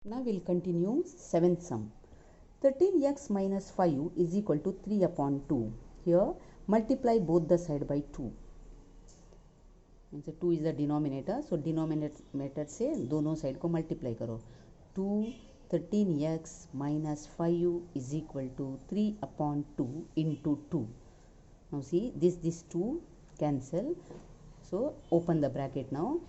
Now we'll continue seventh sum. 13x minus 5 is equal to 3 upon 2. Here multiply both the side by 2. And so 2 is the denominator. So denominator से दोनों side को multiply करो. 2 13x minus 5 is equal to 3 upon 2 into 2. Now see this 2 cancel. So open the bracket now.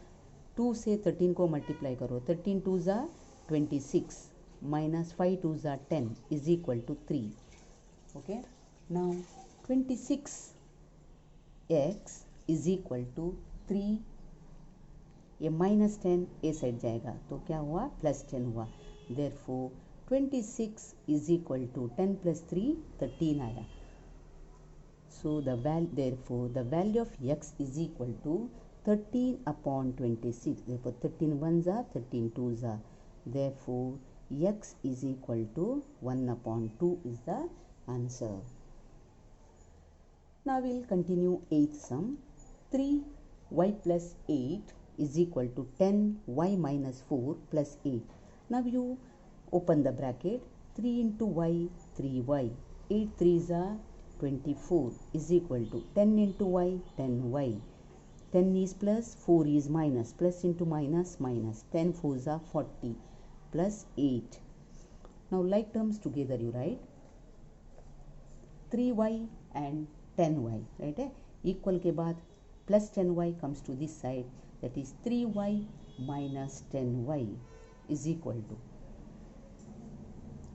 2 से 13 को multiply करो. 13 2 जा 26 minus 5 2 are 10 is equal to 3. Okay, now 26x is equal to 3. ये minus 10 ए side जाएगा तो क्या हुआ plus 10 हुआ. Therefore 26 is equal to 10 plus 3 13 आया. So therefore the value of x is equal to 13 upon 26. Therefore 13 1s are 13 2s are. Therefore x is equal to 1 upon 2 is the answer. Now we'll continue eighth sum. 3y plus 8 is equal to 10y minus 4 plus 8. Now you open the bracket. 3 into y 3y. 8 3s are 24 is equal to 10 into y 10y. 10 is plus 4 is minus. Plus into minus minus. 10 4s are 40 plus 8. Now like terms together you write 3y and 10y, right? Equal के बाद plus 10y comes to this side, that is 3y minus 10y is equal to,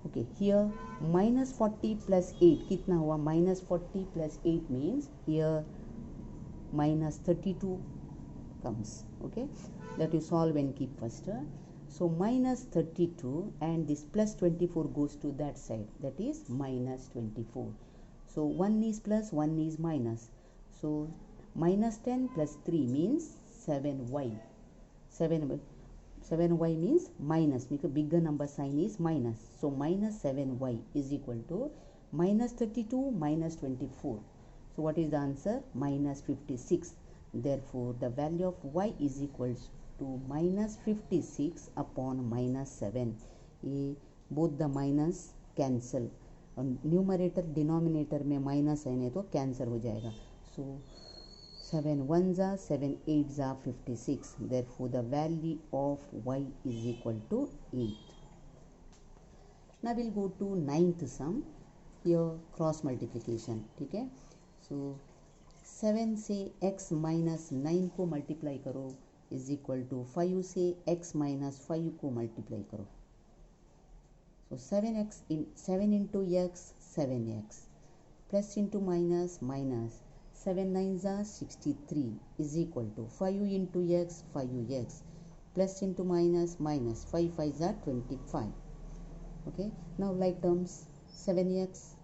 okay, here minus 40 plus 8 कितना हुआ? Minus 40 plus 8 means here minus 32 comes, okay, that you solve and keep first. So minus 32 and this plus 24 goes to that side, that is minus 24. So 1 is plus, 1 is minus. So minus 10 plus 3 means 7y. 7y means minus, because bigger number sign is minus. So minus 7y is equal to minus 32 minus 24. So what is the answer? Minus 56. Therefore the value of y is equals to minus 56 upon minus 7. ये both the minus cancel. Numerator denominator में minus है नहीं तो cancer हो जाएगा. सो 7 1s are 7 8s are 56. Therefore the value of y is equal to 8. Now we'll go to ninth sum. Here cross multiplication. ठीक है. So 7 से x minus 9 को मल्टीप्लाई करो is equal to 5 से x minus 5 को multiply करो. So 7 into x 7x plus into minus minus 7 9s are 63 is equal to 5 into x 5x plus into minus minus 5 5s are 25. Okay, now like terms 7x,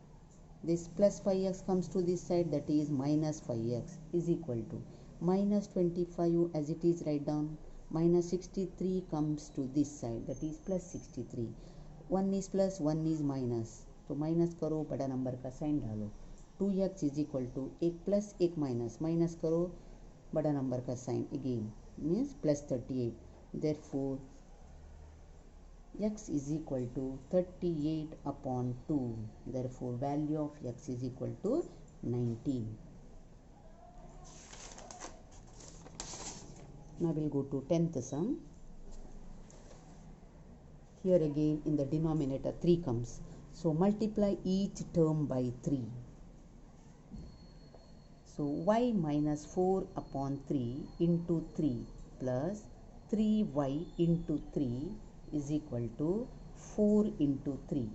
this plus 5x comes to this side, that is minus 5x is equal to minus 25 as it is, write down. Minus 63 comes to this side, that is plus 63. 1 is plus, 1 is minus. तो minus करो, बड़ा number का sign डालो. 2x is equal to एक plus एक minus, minus करो बड़ा number का sign again means plus 38. Therefore x is equal to 38 upon 2. Therefore value of x is equal to 19. Now we'll go to 10th sum. Here again in the denominator 3 comes. So multiply each term by 3. So y minus 4 upon 3 into 3 plus 3y into 3 is equal to 4 into 3.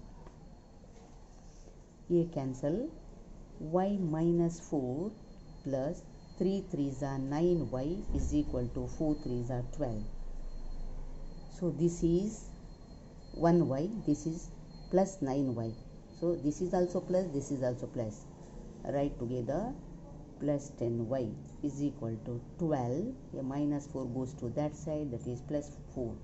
ये cancel. Y minus 4 plus 3 3s are 9y is equal to 4 3s are 12. So this is 1y, this is plus 9y. So this is also plus, this is also plus. Write together plus 10y is equal to 12. A minus 4 goes to that side, that is plus 4.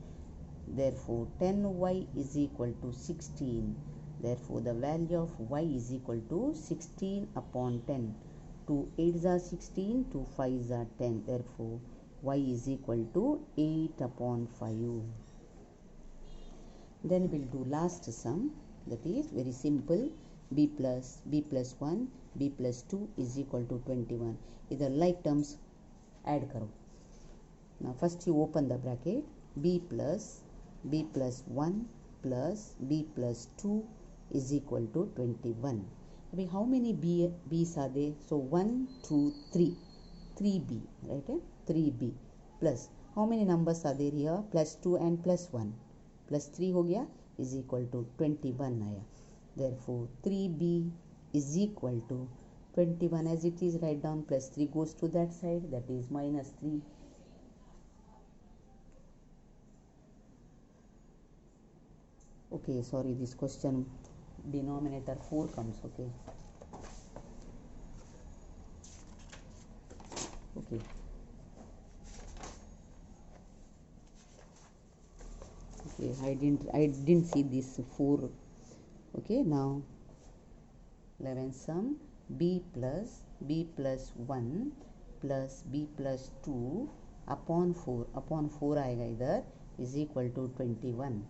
Therefore 10y is equal to 16. Therefore the value of y is equal to 16 upon 10. 2 8s are 16, 2 5s are 10. Therefore, y is equal to 8 upon 5. then we'll do last sum, that is very simple. b plus 1 b plus 2 is equal to 21. Either like terms add karo. Now first you open the bracket. b plus 1 plus b plus 2 is equal to 21. How many b's are there? So 1, 2, 3. 3b, right? 3b plus how many numbers are there here? Plus 2 and plus 1. Plus 3 हो गया is equal to 21 आया. Therefore 3b is equal to 21 as it is. Write down plus 3 goes to that side, that is minus 3. Okay, sorry, this question denominator 4 comes. Okay. I didn't see this 4. Okay, now 11 sum. b plus 1 plus b plus 2 upon 4 आएगा इधर is equal to 21.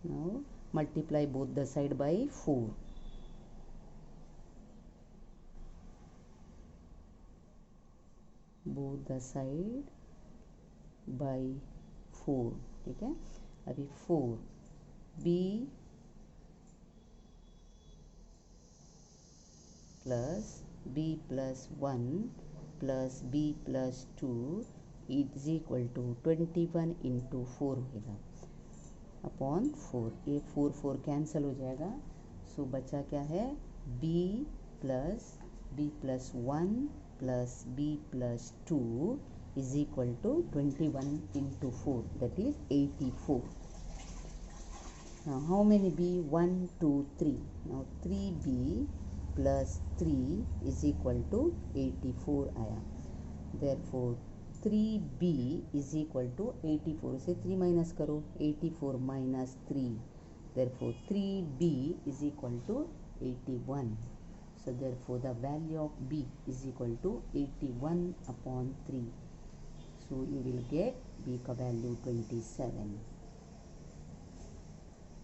Now multiply both the side by 4. Both the side by 4. ठीक है. अभी 4 b plus b plus 1 plus b plus 2 is equal to 21 into 4 होगा upon 4. ये 4 cancel हो जाएगा. सो बचा क्या है? b plus 1 plus b plus 2 is equal to 21 into 4, that is 84. Now how many b? 1, 2, 3. Now 3b plus 3 is equal to 84 आया. Therefore 3b is equal to 84. से 3 minus करो. 84 minus 3. Therefore 3b is equal to 81. So therefore the value of b is equal to 81 upon 3. So you will get b का value 27.